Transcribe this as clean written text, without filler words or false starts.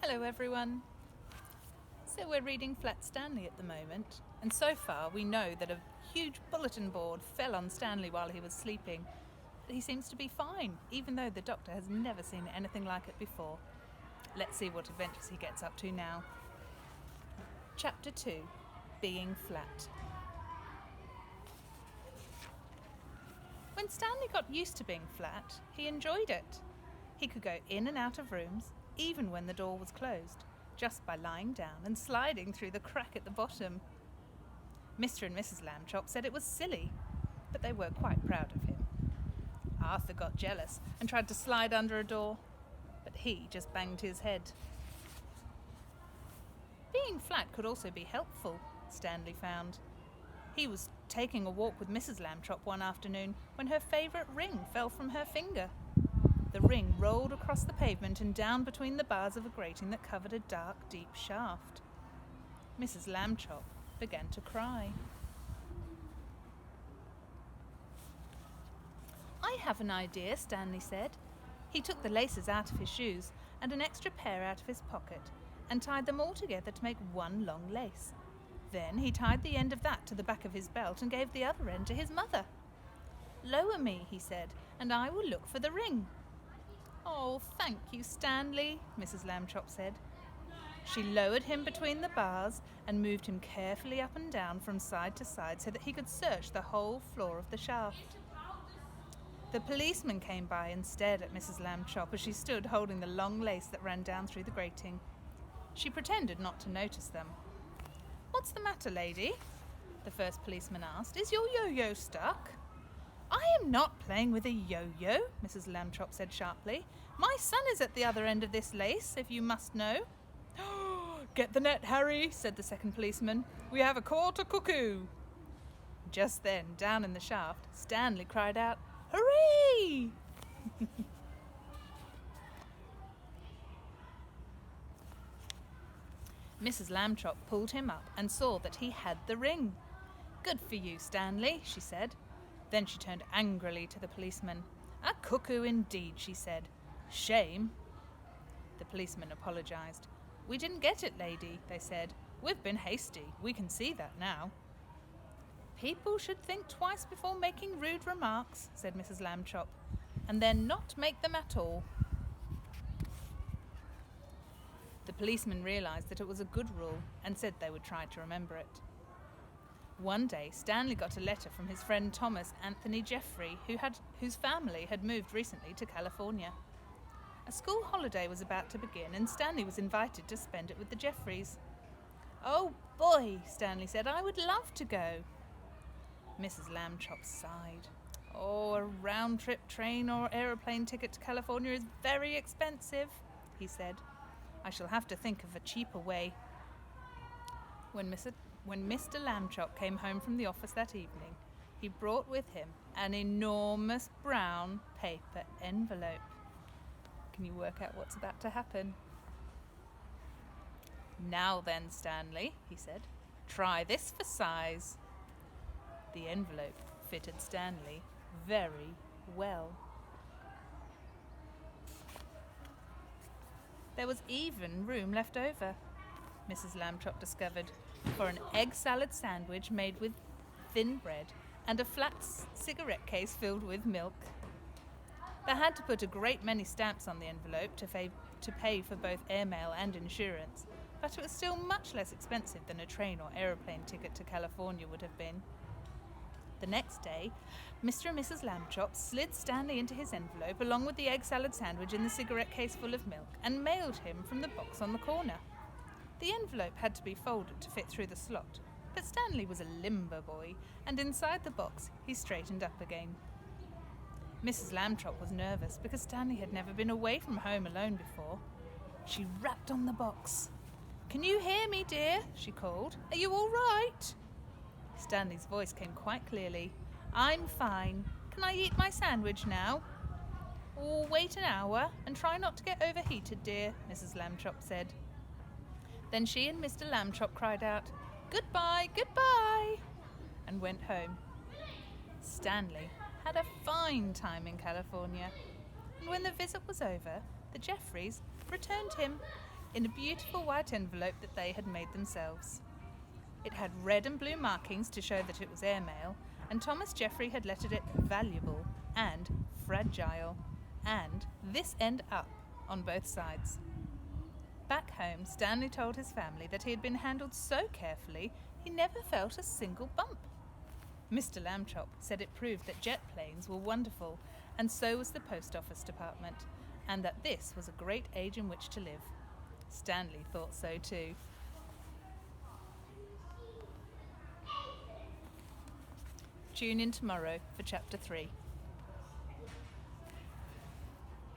Hello everyone. So we're reading Flat Stanley at the moment, and so far we know that a huge bulletin board fell on Stanley while he was sleeping. But he seems to be fine, even though the doctor has never seen anything like it before. Let's see what adventures he gets up to now. Chapter 2, Being Flat. When Stanley got used to being flat, he enjoyed it. He could go in and out of rooms, even when the door was closed, just by lying down and sliding through the crack at the bottom. Mr. and Mrs. Lambchop said it was silly, but they were quite proud of him. Arthur got jealous and tried to slide under a door, but he just banged his head. Being flat could also be helpful, Stanley found. He was taking a walk with Mrs. Lambchop one afternoon when her favourite ring fell from her finger. The ring rolled across the pavement and down between the bars of a grating that covered a dark, deep shaft. Mrs. Lambchop began to cry. "I have an idea," Stanley said. He took the laces out of his shoes and an extra pair out of his pocket and tied them all together to make one long lace. Then he tied the end of that to the back of his belt and gave the other end to his mother. "Lower me," he said, "and I will look for the ring." "Oh, thank you, Stanley," Mrs. Lambchop said. She lowered him between the bars and moved him carefully up and down from side to side so that he could search the whole floor of the shaft. The policeman came by and stared at Mrs. Lambchop as she stood holding the long lace that ran down through the grating. She pretended not to notice them. "What's the matter, lady?" the first policeman asked. "Is your yo-yo stuck?" "I am not playing with a yo-yo," Mrs. Lambchop said sharply. "My son is at the other end of this lace, if you must know." "Get the net, Harry," said the second policeman. "We have a caught a cuckoo." Just then, down in the shaft, Stanley cried out, "Hooray!" Mrs. Lambchop pulled him up and saw that he had the ring. "Good for you, Stanley," she said. Then she turned angrily to the policeman. "A cuckoo indeed," she said. "Shame." The policeman apologised. "We didn't get it, lady," they said. "We've been hasty. We can see that now." "People should think twice before making rude remarks," said Mrs. Lambchop, "and then not make them at all." The policeman realised that it was a good rule and said they would try to remember it. One day, Stanley got a letter from his friend Thomas Anthony Jeffrey, whose family had moved recently to California. A school holiday was about to begin, and Stanley was invited to spend it with the Jeffreys. "Oh boy," Stanley said, "I would love to go." Mrs. Lambchop sighed. "Oh, a round-trip train or aeroplane ticket to California is very expensive," he said. "I shall have to think of a cheaper way." When Mr. Lambchop came home from the office that evening, he brought with him an enormous brown paper envelope. Can you work out what's about to happen? "Now then, Stanley," he said, "try this for size." The envelope fitted Stanley very well. There was even room left over, Mrs. Lambchop discovered, for an egg salad sandwich made with thin bread and a flat cigarette case filled with milk. They had to put a great many stamps on the envelope to pay for both airmail and insurance, but it was still much less expensive than a train or aeroplane ticket to California would have been. The next day, Mr. and Mrs. Lambchop slid Stanley into his envelope along with the egg salad sandwich and the cigarette case full of milk and mailed him from the box on the corner. The envelope had to be folded to fit through the slot, but Stanley was a limber boy, and inside the box he straightened up again. Mrs. Lambchop was nervous because Stanley had never been away from home alone before. She rapped on the box. "Can you hear me, dear?" she called. "Are you all right?" Stanley's voice came quite clearly. "I'm fine. Can I eat my sandwich now?" "Oh, wait an hour and try not to get overheated, dear," Mrs. Lambchop said. Then she and Mr. Lambchop cried out, "Goodbye, goodbye," and went home. Stanley had a fine time in California, and when the visit was over, the Jeffreys returned him. in a beautiful white envelope that they had made themselves. It had red and blue markings to show that it was airmail, and Thomas Jeffrey had lettered it valuable and fragile, and this end up on both sides. Back home, Stanley told his family that he had been handled so carefully he never felt a single bump. Mr. Lambchop said it proved that jet planes were wonderful, and so was the post office department, and that this was a great age in which to live. Stanley thought so too. Tune in tomorrow for Chapter 3.